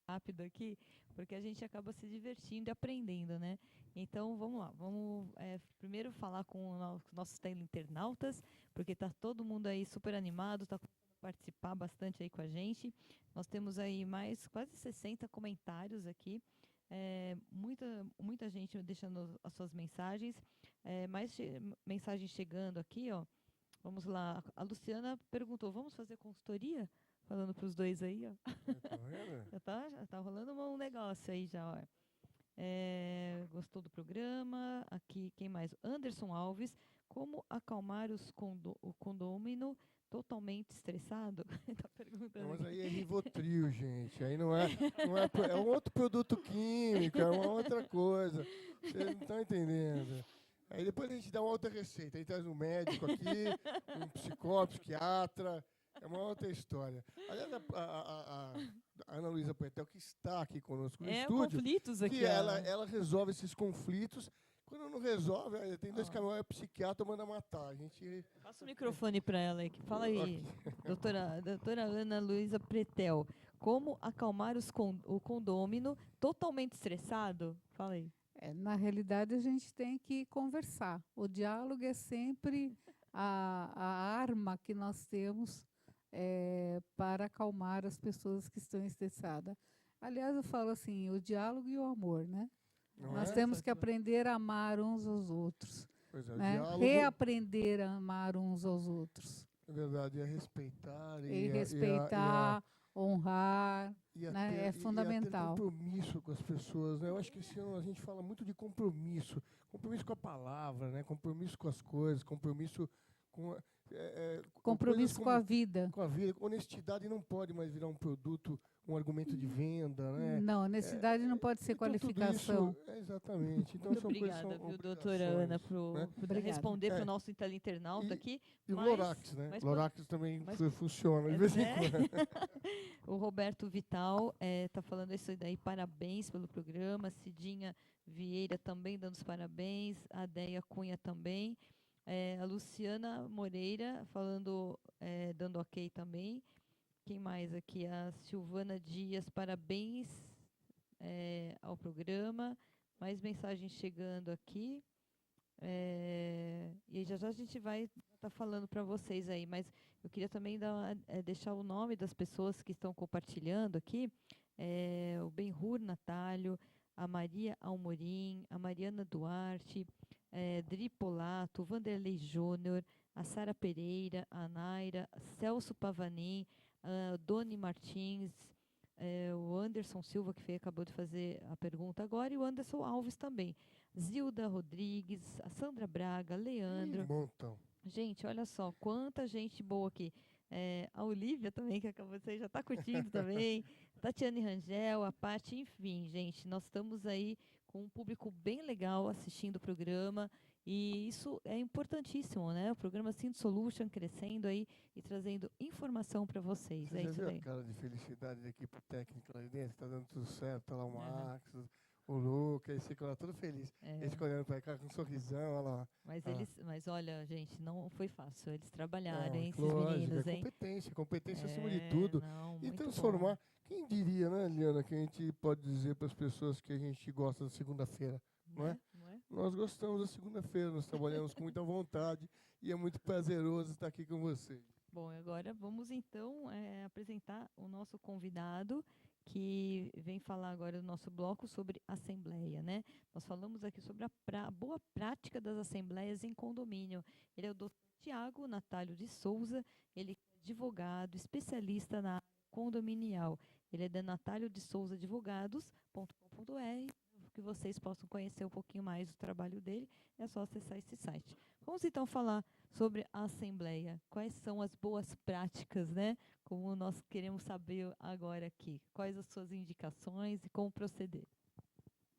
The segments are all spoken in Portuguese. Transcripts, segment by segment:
rápido aqui, porque a gente acaba se divertindo e aprendendo, né? Então, vamos lá. Vamos primeiro falar com os nossos teleinternautas, porque tá todo mundo aí super animado, tá começando a participar bastante aí com a gente. Nós temos aí mais quase 60 comentários aqui. Muita gente deixando as suas mensagens. Mensagens chegando aqui, ó. Vamos lá. A Luciana perguntou: vamos fazer consultoria? Falando para os dois aí, ó. Tá vendo? Já tá rolando um negócio aí já, ó. Gostou do programa? Aqui, quem mais? Anderson Alves. Como acalmar o condômino totalmente estressado? Tá Não, perguntando mas aqui. aí é Rivotril, gente. Aí é um outro produto químico, é uma outra coisa. Vocês não estão entendendo. Aí depois a gente dá uma outra receita. Aí traz um médico aqui, um psicólogo, psiquiatra. É uma outra história. Aliás, a Ana Luísa Poetel, que está aqui conosco no estúdio, Conflitos que aqui, ó. ela resolve esses conflitos. Quando não resolve, tem dois Ó, caminhões, é psiquiatra, manda matar. A gente. passa o microfone para ela aí. Fala aí, Ok. doutora Ana Luísa Pretel. Como acalmar o condômino totalmente estressado? Fala aí. Na realidade, a gente tem que conversar. O diálogo é sempre a arma que nós temos para acalmar as pessoas que estão estressadas. Aliás, eu falo assim, o diálogo e o amor, né? Não Nós é? temos que aprender a amar uns aos outros, Pois é, o né? diálogo, Reaprender a amar uns aos outros. na verdade, é respeitar E respeitar, honrar, né? É e a ter fundamental. compromisso com as pessoas, né? Eu acho que esse ano a gente fala muito de compromisso, compromisso com a palavra, né? Compromisso com as coisas, compromisso com, com coisas Compromisso com a como vida. com a vida. Honestidade não pode mais virar um produto, um argumento de venda, né? Não, honestidade não pode ser Então tudo qualificação. isso, exatamente. Então Muito são coisas, são obrigada, viu, doutora obrigações, Ana, né? por Obrigada. responder para o É, nosso internauta e, aqui. e o Lorax, né? Mas, Lorax também mas funciona de vez em né? quando. O Roberto Vital está falando isso daí, parabéns pelo programa. Cidinha Vieira também dando os parabéns. A Deia Cunha também. A Luciana Moreira falando, dando ok também. Quem mais aqui? A Silvana Dias, parabéns ao programa. Mais mensagens chegando aqui. E aí já já a gente vai estar falando para vocês aí, mas eu queria também deixar o nome das pessoas que estão compartilhando aqui. O Benhur Natálio, a Maria Almorim, a Mariana Duarte, Dri Polato, Vanderlei Júnior, a Sara Pereira, a Naira, Celso Pavanim, a Doni Martins, o Anderson Silva, que acabou de fazer a pergunta agora, e o Anderson Alves também. Zilda Rodrigues, a Sandra Braga, Um Leandro. montão. Gente, olha só, quanta gente boa aqui. A Olivia também, que acabou de sair, já está curtindo também. Tatiane Rangel, a Paty, enfim, gente, nós estamos aí com um público bem legal assistindo o programa. E isso é importantíssimo, né? O programa Cinto Solution crescendo aí e trazendo informação para vocês. Você É já isso viu a daí. cara de felicidade da equipe técnica lá dentro? Tá dando tudo certo, tá lá o Aham. Max, o Luca, eles ficam lá todo felizes. Eles ficam olhando pra cá com um sorrisão, olha lá. Mas olha, gente, não foi fácil. Eles trabalharam, Não, hein, esses lógico, é meninos, hein? competência acima de tudo. Não, E muito bom. transformar, quem diria, né, Liana, que a gente pode dizer para as pessoas que a gente gosta da segunda-feira, não é? Né? Não é? Nós gostamos da segunda-feira, nós trabalhamos com muita vontade e é muito prazeroso estar aqui com vocês. Bom, agora vamos então apresentar o nosso convidado que vem falar agora do nosso bloco sobre assembleia, né? Nós falamos aqui sobre a boa prática das assembleias em condomínio. Ele é o Dr. Tiago Natálio de Souza, ele é advogado, especialista na área condominial. Ele é da Natálio de Souza Advogados.com.br, que vocês possam conhecer um pouquinho mais do trabalho dele, é só acessar esse site. Vamos então falar sobre a Assembleia. Quais são as boas práticas, né? Como nós queremos saber agora aqui. Quais as suas indicações e como proceder?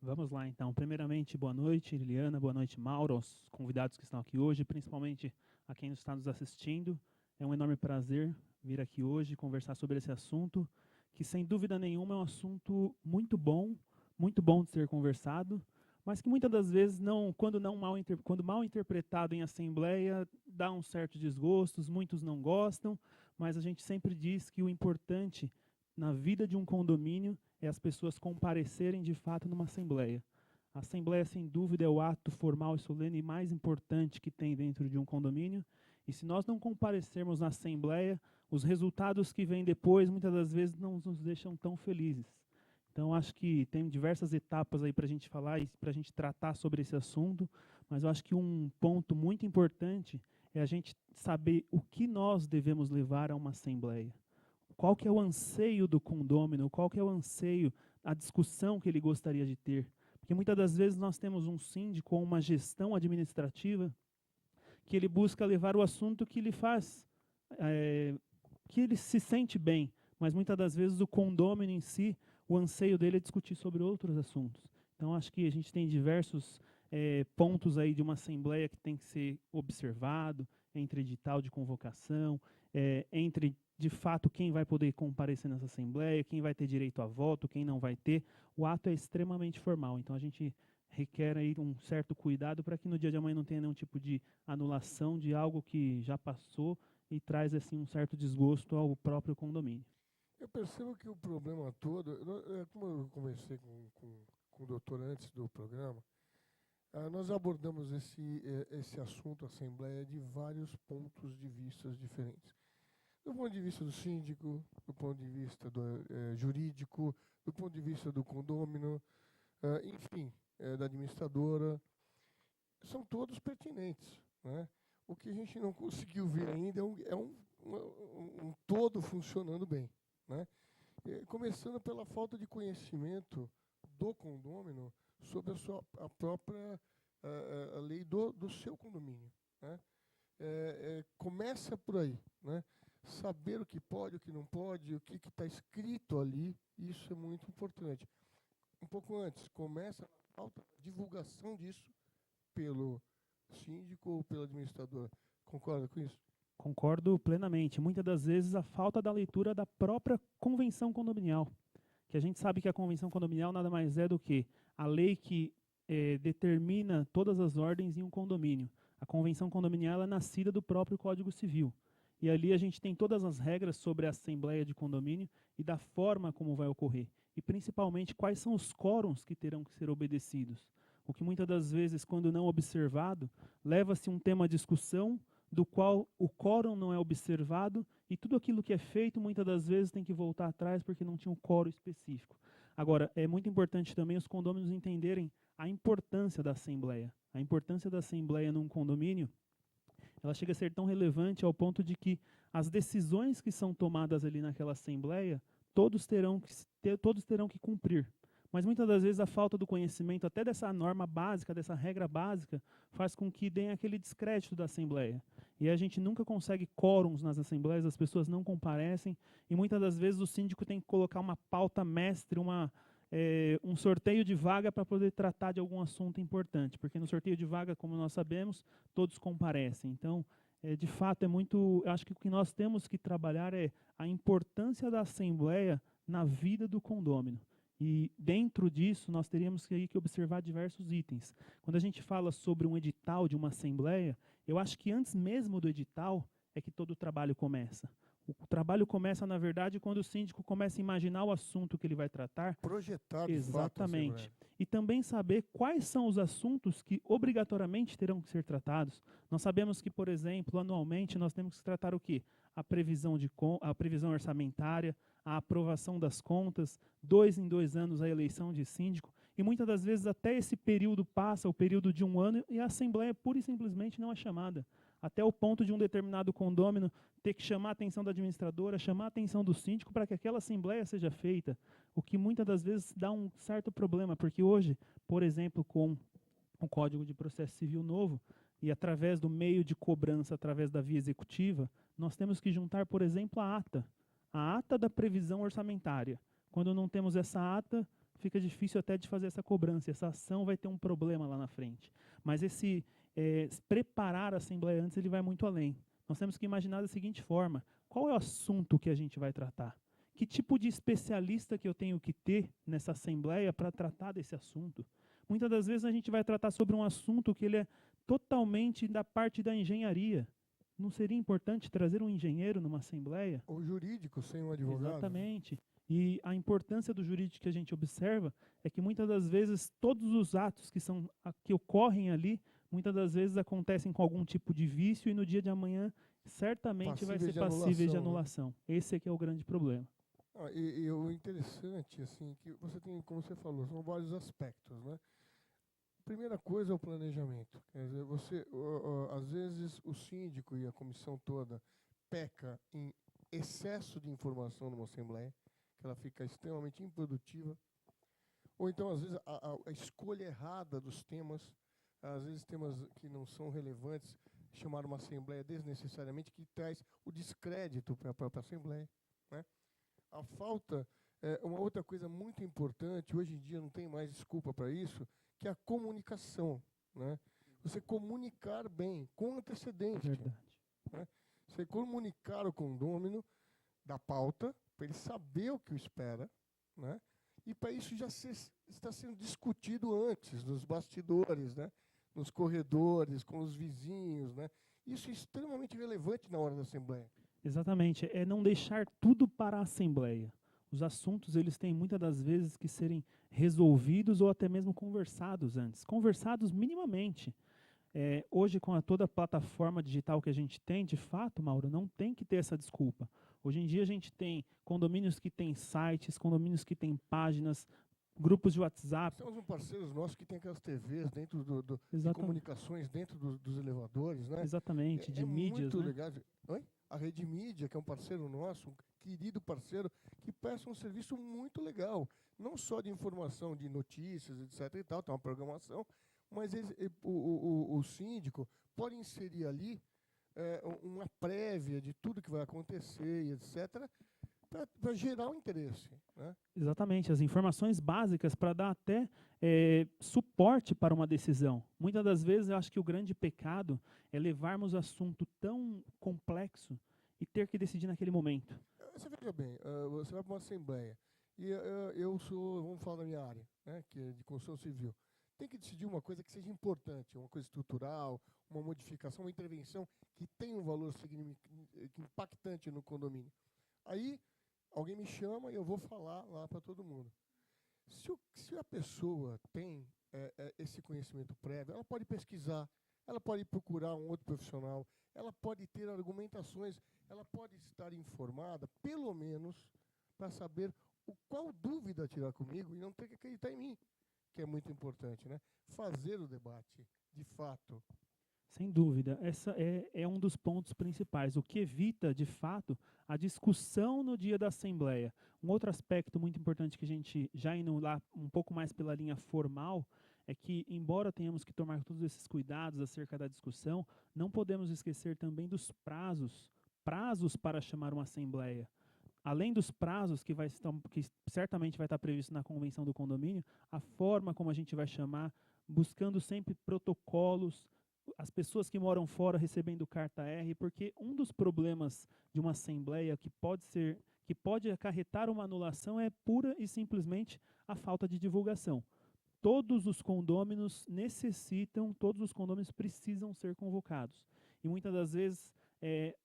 Vamos lá, então. Primeiramente, boa noite, Liliana, boa noite, Mauro, aos convidados que estão aqui hoje, principalmente a quem está nos assistindo. É um enorme prazer vir aqui hoje conversar sobre esse assunto, que sem dúvida nenhuma é um assunto muito bom de ser conversado, mas que muitas das vezes, quando mal interpretado em assembleia, dá um certo desgosto, muitos não gostam, mas a gente sempre diz que o importante na vida de um condomínio é as pessoas comparecerem de fato numa assembleia. A assembleia, sem dúvida, é o ato formal e solene mais importante que tem dentro de um condomínio. E se nós não comparecermos na assembleia, os resultados que vêm depois, muitas das vezes, não nos deixam tão felizes. Então, acho que tem diversas etapas aí para a gente falar e para a gente tratar sobre esse assunto, mas eu acho que um ponto muito importante é a gente saber o que nós devemos levar a uma assembleia. Qual que é o anseio do condômino, qual que é o anseio, a discussão que ele gostaria de ter. Porque muitas das vezes nós temos um síndico ou uma gestão administrativa que ele busca levar o assunto que lhe faz, que ele se sente bem, mas muitas das vezes o condômino em si, o anseio dele é discutir sobre outros assuntos. Então, acho que a gente tem diversos pontos aí de uma assembleia que tem que ser observado, entre edital de convocação, entre, de fato, quem vai poder comparecer nessa assembleia, quem vai ter direito a voto, quem não vai ter. O ato é extremamente formal, então a gente requer aí um certo cuidado para que no dia de amanhã não tenha nenhum tipo de anulação de algo que já passou e traz assim um certo desgosto ao próprio condomínio. Eu percebo que o problema todo, como eu conversei com o doutor antes do programa, nós abordamos esse assunto, assembleia, de vários pontos de vista diferentes. Do ponto de vista do síndico, do ponto de vista jurídico, do ponto de vista do condômino, enfim, da administradora, são todos pertinentes, né? O que a gente não conseguiu ver ainda é um todo funcionando bem, né? Começando pela falta de conhecimento do condômino sobre a própria a lei do seu condomínio, né? Começa por aí, né? Saber o que pode, o que não pode, o que está escrito ali, isso é muito importante. Um pouco antes, começa a falta de divulgação disso pelo síndico ou pela administradora. Concorda com isso? Concordo plenamente. Muitas das vezes a falta da leitura da própria convenção condominial, que a gente sabe que a convenção condominial nada mais é do que a lei que determina todas as ordens em um condomínio. A convenção condominial é nascida do próprio Código Civil. E ali a gente tem todas as regras sobre a assembleia de condomínio e da forma como vai ocorrer. E principalmente quais são os quórums que terão que ser obedecidos. O que muitas das vezes, quando não observado, leva-se um tema à discussão do qual o quórum não é observado e tudo aquilo que é feito muitas das vezes tem que voltar atrás porque não tinha um quórum específico. Agora, é muito importante também os condôminos entenderem a importância da assembleia. A importância da assembleia num condomínio, ela chega a ser tão relevante ao ponto de que as decisões que são tomadas ali naquela assembleia, todos terão que cumprir. Mas muitas das vezes a falta do conhecimento, até dessa norma básica, dessa regra básica, faz com que deem aquele descrédito da assembleia. E a gente nunca consegue quórums nas assembleias, as pessoas não comparecem, e muitas das vezes o síndico tem que colocar uma pauta mestre, um sorteio de vaga para poder tratar de algum assunto importante, porque no sorteio de vaga, como nós sabemos, todos comparecem. Então, de fato, acho que o que nós temos que trabalhar é a importância da assembleia na vida do condômino. E dentro disso, nós teríamos que observar diversos itens. Quando a gente fala sobre um edital de uma assembleia, eu acho que antes mesmo do edital é que todo o trabalho começa. O trabalho começa, na verdade, quando o síndico começa a imaginar o assunto que ele vai tratar. Projetar, de exatamente. Fato, e também saber quais são os assuntos que obrigatoriamente terão que ser tratados. Nós sabemos que, por exemplo, anualmente nós temos que tratar o quê? A previsão orçamentária, a aprovação das contas, 2 em 2 anos a eleição de síndico, e muitas das vezes até esse período passa, o período de 1 ano, e a assembleia pura e simplesmente não é chamada. Até o ponto de um determinado condômino ter que chamar a atenção da administradora, chamar a atenção do síndico para que aquela assembleia seja feita, o que muitas das vezes dá um certo problema, porque hoje, por exemplo, com o Código de Processo Civil novo, e através do meio de cobrança, através da via executiva, nós temos que juntar, por exemplo, a ata da previsão orçamentária. Quando não temos essa ata, fica difícil até de fazer essa cobrança, essa ação vai ter um problema lá na frente. Mas preparar a assembleia antes, ele vai muito além. Nós temos que imaginar da seguinte forma: qual é o assunto que a gente vai tratar? Que tipo de especialista que eu tenho que ter nessa assembleia para tratar desse assunto? Muitas das vezes a gente vai tratar sobre um assunto que ele é totalmente da parte da engenharia. Não seria importante trazer um engenheiro numa assembleia? Ou jurídico, sem um advogado. Exatamente. E a importância do jurídico que a gente observa é que muitas das vezes todos os atos que ocorrem ali, muitas das vezes acontecem com algum tipo de vício e no dia de amanhã certamente vai ser passível de anulação. Esse é que é o grande problema. E o interessante, assim, que você tem, como você falou, são vários aspectos, né? Primeira coisa é o planejamento. Quer dizer, às vezes o síndico e a comissão toda peca em excesso de informação numa assembleia, que ela fica extremamente improdutiva. Ou então, às vezes, a escolha errada dos temas, às vezes temas que não são relevantes, chamar uma assembleia desnecessariamente, que traz o descrédito para a própria assembleia, né? A falta, uma outra coisa muito importante, hoje em dia não tem mais desculpa para isso, que é a comunicação, né? Você comunicar bem, com antecedência. Verdade. Né? Você comunicar o condômino da pauta, para ele saber o que o espera, né? E para isso já está sendo discutido antes, nos bastidores, né? Nos corredores, com os vizinhos, né? Isso é extremamente relevante na hora da assembleia. Exatamente, é não deixar tudo para a assembleia. Os assuntos, eles têm muitas das vezes que serem resolvidos ou até mesmo conversados antes. Conversados minimamente. Hoje, com toda a plataforma digital que a gente tem, de fato, Mauro, não tem que ter essa desculpa. Hoje em dia a gente tem condomínios que têm sites, condomínios que têm páginas, grupos de WhatsApp. Temos um parceiro nosso que tem aquelas TVs dentro de comunicações dentro dos elevadores, né? Exatamente, de mídias, muito né? legal. Oi? A Rede Mídia, que é um parceiro nosso, um querido parceiro, que presta um serviço muito legal. Não só de informação, de notícias, etc. e tal, tem uma programação, mas o síndico pode inserir ali uma prévia de tudo que vai acontecer, etc., para gerar o interesse, né? Exatamente, as informações básicas para dar até suporte para uma decisão. Muitas das vezes eu acho que o grande pecado é levarmos assunto tão complexo e ter que decidir naquele momento. Você veja bem, você vai para uma assembleia e vamos falar da minha área, né, que é de construção civil. Tem que decidir uma coisa que seja importante, uma coisa estrutural, uma modificação, uma intervenção que tenha um valor impactante no condomínio. Aí alguém me chama e eu vou falar lá para todo mundo. Se a pessoa tem esse conhecimento prévio, ela pode pesquisar, ela pode procurar um outro profissional, ela pode ter argumentações, ela pode estar informada, pelo menos, para saber qual dúvida tirar comigo e não ter que acreditar em mim, que é muito importante, né? Fazer o debate, de fato. Sem dúvida, essa é um dos pontos principais, o que evita, de fato, a discussão no dia da Assembleia. Um outro aspecto muito importante que a gente, já indo lá um pouco mais pela linha formal, é que, embora tenhamos que tomar todos esses cuidados acerca da discussão, não podemos esquecer também dos prazos para chamar uma Assembleia. Além dos prazos que certamente vai estar previsto na convenção do condomínio, a forma como a gente vai chamar, buscando sempre protocolos, as pessoas que moram fora recebendo carta R, porque um dos problemas de uma assembleia que pode acarretar uma anulação é pura e simplesmente a falta de divulgação. Todos os condôminos precisam ser convocados. E muitas das vezes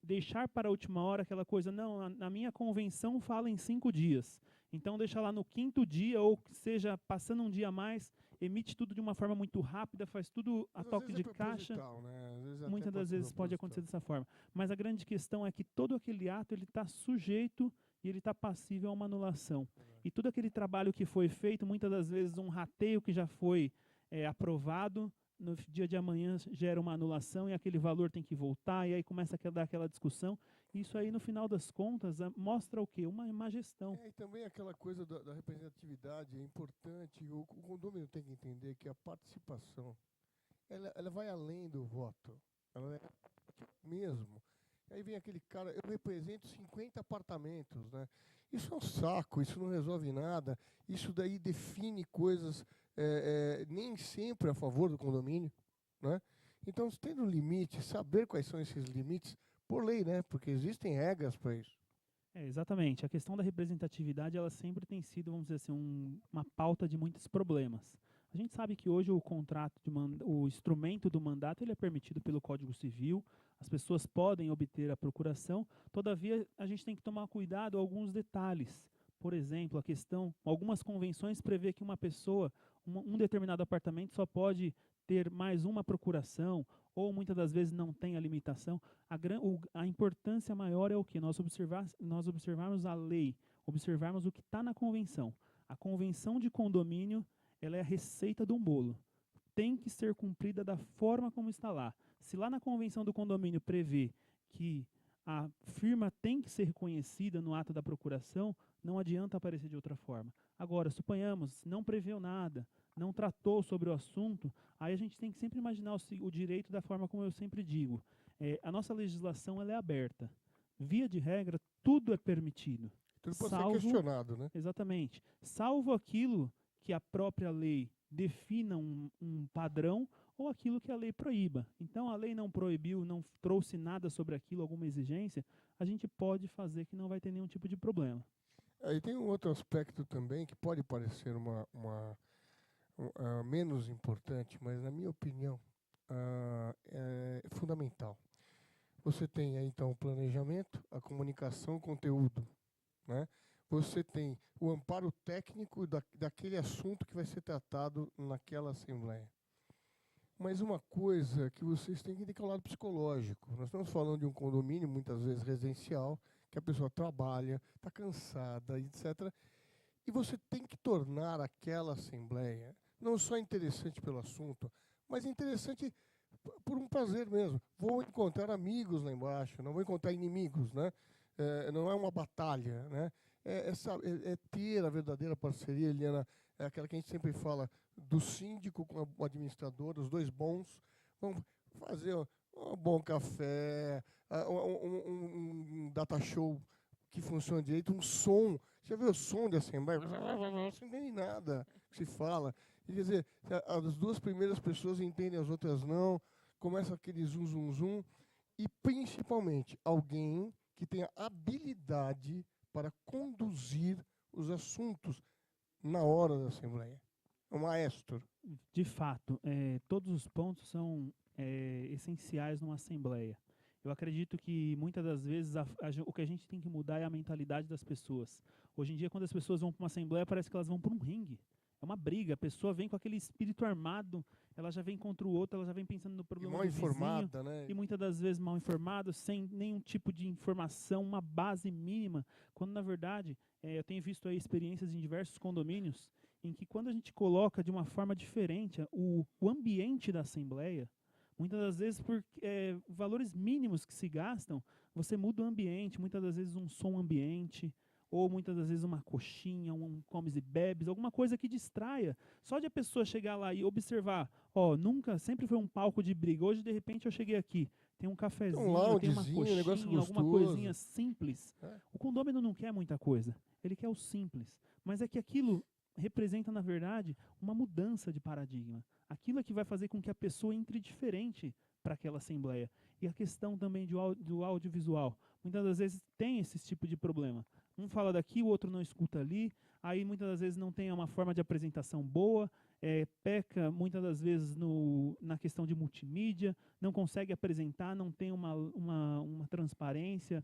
deixar para a última hora aquela coisa, não, na minha convenção fala em 5 dias. Então deixa lá no 5º dia, ou seja, passando um dia a mais, emite tudo de uma forma muito rápida, faz tudo a toque de caixa. Né? Muitas das vezes pode acontecer dessa forma. Mas a grande questão é que todo aquele ato ele está sujeito e ele está passível a uma anulação. E todo aquele trabalho que foi feito, muitas das vezes um rateio que já foi aprovado, no dia de amanhã gera uma anulação e aquele valor tem que voltar, e aí começa a dar aquela discussão. Isso aí, no final das contas, mostra o quê? Uma má gestão. E também aquela coisa da representatividade é importante. O condomínio tem que entender que a participação ela vai além do voto. Ela é mesmo. Aí vem aquele cara, eu represento 50 apartamentos, né? Isso é um saco, isso não resolve nada. Isso daí define coisas nem sempre a favor do condomínio, né? Então, tendo um limite, saber quais são esses limites, por lei, né? Porque existem regras para isso. Exatamente. A questão da representatividade, ela sempre tem sido, vamos dizer assim, uma pauta de muitos problemas. A gente sabe que hoje o instrumento do mandato ele é permitido pelo Código Civil, as pessoas podem obter a procuração, todavia a gente tem que tomar cuidado com alguns detalhes, Por exemplo, algumas convenções prevê que uma pessoa, um determinado apartamento só pode ter mais uma procuração, ou muitas das vezes não tem a limitação. A importância maior é o que? Nós observarmos a lei, observarmos o que está na convenção. A convenção de condomínio, ela é a receita de um bolo. Tem que ser cumprida da forma como está lá. Se lá na convenção do condomínio prevê que a firma tem que ser reconhecida no ato da procuração, não adianta aparecer de outra forma. Agora, suponhamos, não preveu nada, não tratou sobre o assunto, aí a gente tem que sempre imaginar o direito da forma como eu sempre digo. A nossa legislação ela é aberta. Via de regra, tudo é permitido. Tudo pode ser questionado, né? Exatamente. Salvo aquilo que a própria lei defina um padrão ou aquilo que a lei proíba. Então, a lei não proibiu, não trouxe nada sobre aquilo, alguma exigência, a gente pode fazer que não vai ter nenhum tipo de problema. Aí tem um outro aspecto também que pode parecer menos importante, mas na minha opinião é fundamental. Você tem aí então o planejamento, a comunicação, o conteúdo, né? Você tem o amparo técnico daquele assunto que vai ser tratado naquela assembleia. Mas uma coisa que vocês têm que entender que é o lado psicológico. Nós estamos falando de um condomínio, muitas vezes residencial, que a pessoa trabalha, está cansada, etc. E você tem que tornar aquela assembleia não só interessante pelo assunto, mas interessante por um prazer mesmo. Vou encontrar amigos lá embaixo, não vou encontrar inimigos, né? Não é uma batalha, né? É ter a verdadeira parceria, Eliana, é aquela que a gente sempre fala do síndico com o administrador, os dois bons, vão fazer um bom café, um data show que funciona direito, um som. Já viu o som de assembleia? Não se entende nada que se fala. Quer dizer, as duas primeiras pessoas entendem, as outras não, começa aquele zum, zum, zum, e principalmente alguém que tenha habilidade para conduzir os assuntos na hora da assembleia. É um maestro. De fato, todos os pontos são essenciais numa assembleia. Eu acredito que muitas das vezes o que a gente tem que mudar é a mentalidade das pessoas. Hoje em dia, quando as pessoas vão para uma assembleia, parece que elas vão para um ringue. É uma briga, a pessoa vem com aquele espírito armado, ela já vem contra o outro, ela já vem pensando no problema do vizinho. Mal informada, né? E muitas das vezes mal informado, sem nenhum tipo de informação, uma base mínima, quando na verdade, eu tenho visto aí experiências em diversos condomínios, em que quando a gente coloca de uma forma diferente o ambiente da assembleia, muitas das vezes por valores mínimos que se gastam, você muda o ambiente, muitas das vezes um som ambiente, ou muitas das vezes uma coxinha, um comes e bebes, alguma coisa que distraia. Só de a pessoa chegar lá e observar, sempre foi um palco de briga, hoje de repente eu cheguei aqui, tem um cafezinho, tem uma coxinha, alguma coisinha simples. O condômino não quer muita coisa, ele quer o simples. Mas é que aquilo representa, na verdade, uma mudança de paradigma. Aquilo é que vai fazer com que a pessoa entre diferente para aquela assembleia. E a questão também do audiovisual. Muitas das vezes tem esse tipo de problema. Um fala daqui, o outro não escuta ali, aí muitas das vezes não tem uma forma de apresentação boa, peca muitas das vezes na questão de multimídia, não consegue apresentar, não tem uma transparência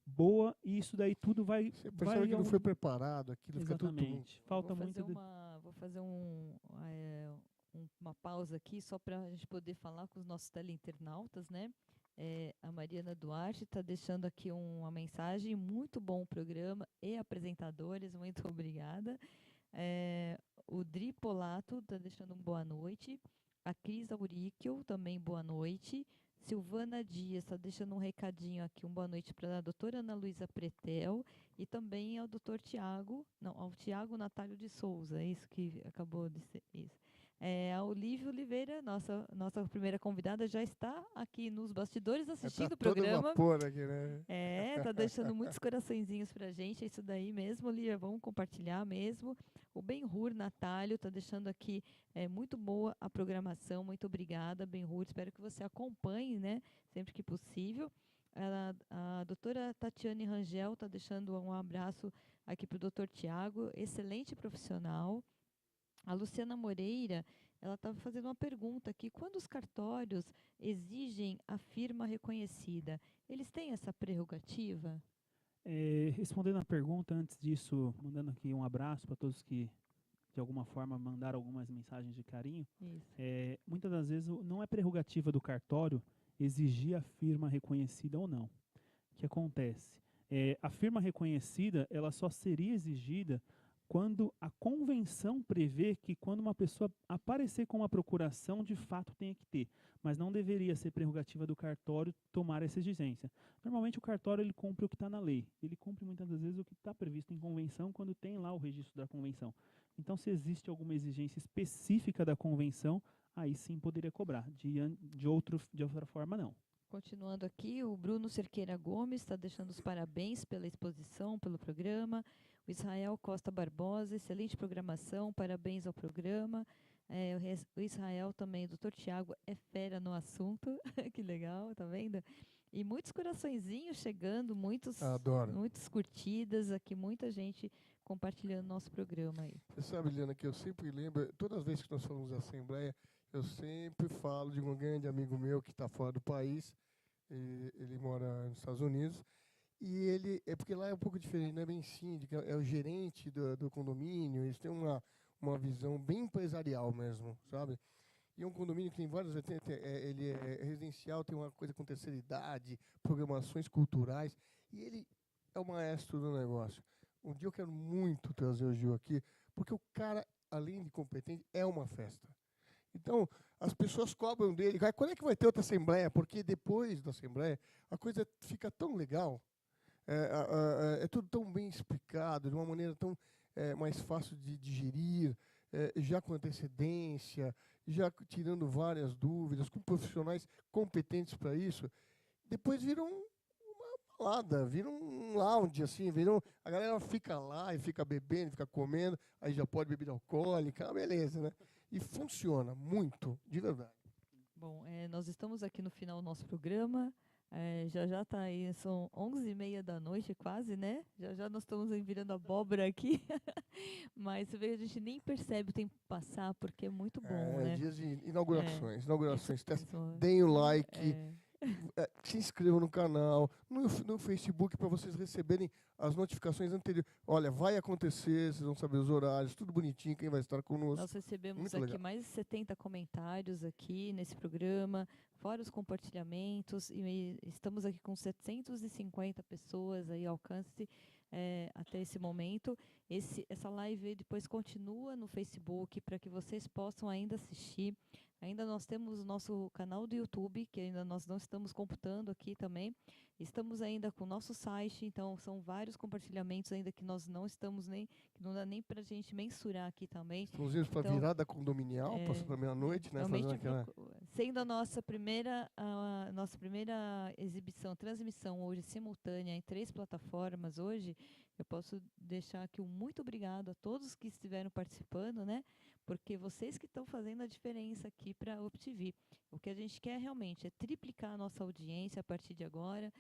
boa, e isso daí tudo vai... Você percebe que não foi preparado, aquilo fica tudo... Exatamente. Falta muito... Vou fazer uma pausa aqui, só para a gente poder falar com os nossos teleinternautas, né? A Mariana Duarte está deixando aqui uma mensagem. Muito bom o programa e apresentadores, muito obrigada. O Dri Polato está deixando boa noite. A Cris Auríquio também boa noite. Silvana Dias está deixando um recadinho aqui, boa noite para a doutora Ana Luísa Pretel e também ao doutor ao Tiago Natálio de Souza, isso que acabou de ser isso. A Olívia Oliveira, nossa primeira convidada, já está aqui nos bastidores assistindo o programa. Todo vapor aqui, né? Tá deixando muitos coraçõezinhos pra gente, é isso daí mesmo, Olívia, vamos compartilhar mesmo. O Ben-Hur Natálio está deixando aqui, muito boa a programação, muito obrigada, Ben-Hur, espero que você acompanhe, né, sempre que possível. A doutora Tatiane Rangel está deixando um abraço aqui para o doutor Tiago, excelente profissional. A Luciana Moreira, ela estava fazendo uma pergunta aqui. Quando os cartórios exigem a firma reconhecida, eles têm essa prerrogativa? Respondendo a pergunta, antes disso, mandando aqui um abraço para todos que, de alguma forma, mandaram algumas mensagens de carinho. Isso. Muitas das vezes não é prerrogativa do cartório exigir a firma reconhecida ou não. O que acontece? A firma reconhecida, ela só seria exigida quando a convenção prevê que quando uma pessoa aparecer com uma procuração, de fato tenha que ter. Mas não deveria ser prerrogativa do cartório tomar essa exigência. Normalmente o cartório ele cumpre o que está na lei. Ele cumpre muitas das vezes o que está previsto em convenção quando tem lá o registro da convenção. Então, se existe alguma exigência específica da convenção, aí sim poderia cobrar. De outra forma, não. Continuando aqui, o Bruno Cerqueira Gomes está deixando os parabéns pela exposição, pelo programa. O Israel Costa Barbosa, excelente programação, parabéns ao programa. O Israel também, o Dr. Tiago é fera no assunto, que legal, tá vendo? E muitos coraçõezinhos chegando, Adoro. muitas curtidas aqui, muita gente compartilhando nosso programa aí. Você sabe, Liana, que eu sempre lembro, todas as vezes que nós falamos da Assembleia, eu sempre falo de um grande amigo meu que está fora do país, ele mora nos Estados Unidos, e porque lá é um pouco diferente, não é bem síndico, é o gerente do condomínio, eles têm uma visão bem empresarial mesmo, sabe? E é um condomínio que tem vários, ele é residencial, tem uma coisa com terceira idade, programações culturais, e ele é o maestro do negócio. Um dia eu quero muito trazer o Gil aqui, porque o cara, além de competente, é uma festa. Então, as pessoas cobram dele, quando é que vai ter outra assembleia? Porque depois da assembleia, a coisa fica tão legal, é tudo tão bem explicado, de uma maneira tão mais fácil de digerir, já com antecedência, já tirando várias dúvidas, com profissionais competentes para isso. Depois viram uma balada, viram um lounge, assim, a galera fica lá e fica bebendo, fica comendo, aí já pode bebida alcoólica, beleza, né? E funciona muito, de verdade. Bom, nós estamos aqui no final do nosso programa. Já está aí, são 11h30 da noite quase, né? Já nós estamos aí virando abóbora aqui. Mas você vê que a gente nem percebe o tempo passar, porque é muito bom, né? Dias de inaugurações. Isso. Deem o like, se inscrevam no canal, no Facebook, para vocês receberem as notificações anteriores. Olha, vai acontecer, vocês vão saber os horários, tudo bonitinho, quem vai estar conosco. Nós recebemos Muito aqui legal. mais de 70 comentários aqui nesse programa, fora os compartilhamentos, e estamos aqui com 750 pessoas aí ao alcance até esse momento. Essa live depois continua no Facebook para que vocês possam ainda assistir. Ainda nós temos o nosso canal do YouTube, que ainda nós não estamos computando aqui também. Estamos ainda com o nosso site, então são vários compartilhamentos ainda que nós não estamos que não dá nem para a gente mensurar aqui também. Estamos indo para a virada condominial, passando a meia-noite, né? Fazendo aquela... Sendo a nossa primeira exibição, transmissão hoje simultânea em 3 plataformas hoje, eu posso deixar aqui um muito obrigado a todos que estiveram participando, né? Porque vocês que estão fazendo a diferença aqui para a UpTV. O que a gente quer realmente é triplicar a nossa audiência a partir de agora,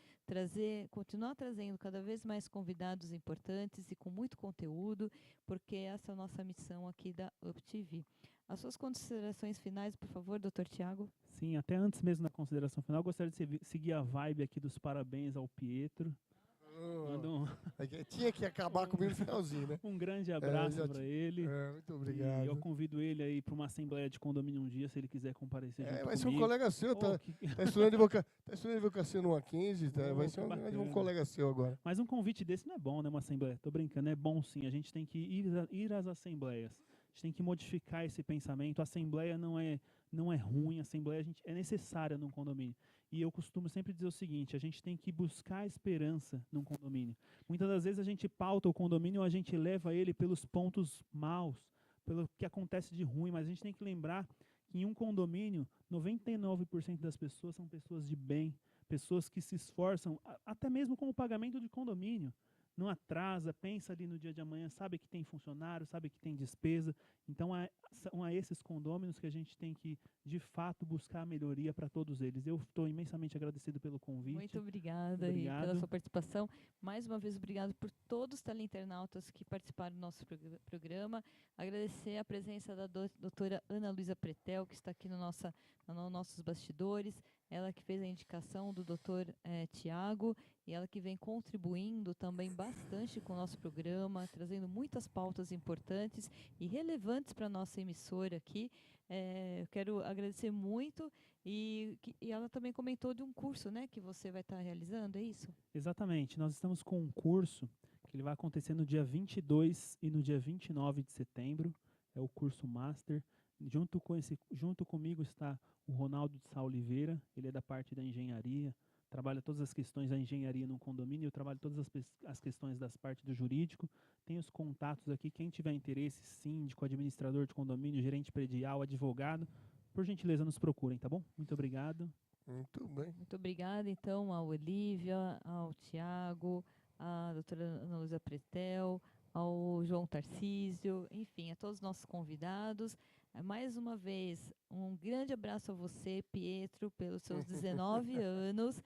continuar trazendo cada vez mais convidados importantes e com muito conteúdo, porque essa é a nossa missão aqui da UpTV. As suas considerações finais, por favor, Dr. Tiago? Sim, até antes mesmo da consideração final, gostaria de seguir a vibe aqui dos parabéns ao Pietro. Tinha que acabar comigo no finalzinho, né? Um grande abraço para ele. Muito obrigado. E eu convido ele aí para uma assembleia de condomínio um dia, se ele quiser comparecer junto vai ser comigo. um colega seu, tá estudando advocacia no A15, vai ser um colega seu agora. Mas um convite desse não é bom, né, uma assembleia? Tô brincando, é bom sim. A gente tem que ir às assembleias. A gente tem que modificar esse pensamento. A assembleia não é ruim, a assembleia é necessária num condomínio. E eu costumo sempre dizer o seguinte, a gente tem que buscar esperança num condomínio. Muitas das vezes a gente pauta o condomínio, a gente leva ele pelos pontos maus, pelo que acontece de ruim, mas a gente tem que lembrar que em um condomínio, 99% das pessoas são pessoas de bem, pessoas que se esforçam, até mesmo com o pagamento de condomínio. Não atrasa, pensa ali no dia de amanhã, sabe que tem funcionário, sabe que tem despesa. Então, são a esses condôminos que a gente tem que, de fato, buscar a melhoria para todos eles. Eu estou imensamente agradecido pelo convite. Muito obrigada aí pela sua participação. Mais uma vez, obrigado por todos os teleinternautas que participaram do nosso programa. Agradecer a presença da doutora Ana Luísa Pretel, que está aqui nos nossos bastidores. ela que fez a indicação do Dr. Tiago, e ela que vem contribuindo também bastante com o nosso programa, trazendo muitas pautas importantes e relevantes para a nossa emissora aqui. Eu quero agradecer muito, e ela também comentou de um curso, né, que você vai estar realizando, é isso? Exatamente. Nós estamos com um curso que ele vai acontecer no dia 22 e no dia 29 de setembro. É o curso Master. Junto comigo está o Ronaldo de Sá Oliveira. Ele é da parte da engenharia, trabalha todas as questões da engenharia no condomínio. Eu trabalho todas as questões das partes do jurídico. Tem os contatos aqui. Quem tiver interesse, síndico, administrador de condomínio, gerente predial, advogado, por gentileza, nos procurem, tá bom? Muito obrigado. Muito bem. Muito obrigada, então, ao Olívia, ao Tiago, à doutora Ana Luísa Pretel, ao João Tarcísio, enfim, a todos os nossos convidados. Mais uma vez, um grande abraço a você, Pietro, pelos seus 19 anos.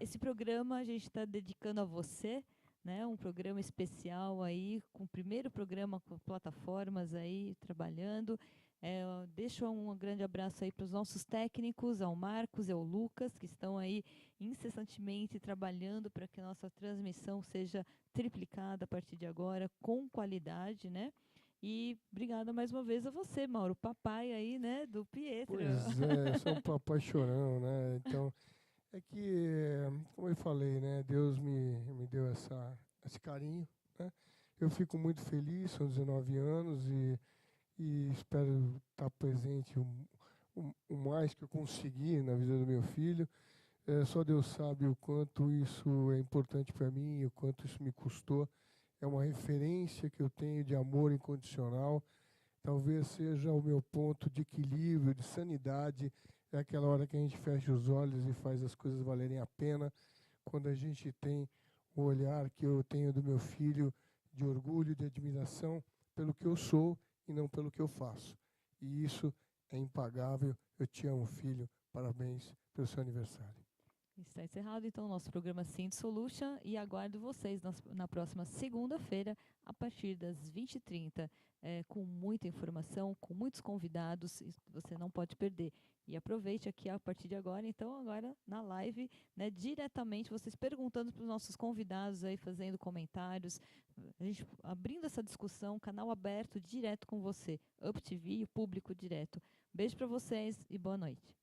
Esse programa a gente está dedicando a você, né? Um programa especial aí, com o primeiro programa com plataformas aí, trabalhando. Deixo um grande abraço aí para os nossos técnicos, ao Marcos e ao Lucas, que estão aí incessantemente trabalhando para que a nossa transmissão seja triplicada a partir de agora, com qualidade, né? E obrigada mais uma vez a você, Mauro, papai aí, né, do Pietro. Pois é, eu sou um papai chorão, né? Então, é que, como eu falei, né? Deus me deu esse carinho, né? Eu fico muito feliz, são 19 anos e espero estar presente o mais que eu conseguir na vida do meu filho. Só Deus sabe o quanto isso é importante para mim, o quanto isso me custou. É uma referência que eu tenho de amor incondicional. Talvez seja o meu ponto de equilíbrio, de sanidade. É aquela hora que a gente fecha os olhos e faz as coisas valerem a pena. Quando a gente tem o olhar que eu tenho do meu filho de orgulho, de admiração pelo que eu sou e não pelo que eu faço. E isso é impagável. Eu te amo, filho. Parabéns pelo seu aniversário. Está encerrado, então, o nosso programa Synth Solution, e aguardo vocês na próxima segunda-feira, a partir das 20h30, com muita informação, com muitos convidados, você não pode perder. E aproveite aqui a partir de agora, então, agora na live, né, diretamente, vocês perguntando para os nossos convidados aí, fazendo comentários, a gente abrindo essa discussão, canal aberto, direto com você, Up TV, o público direto. Beijo para vocês e boa noite.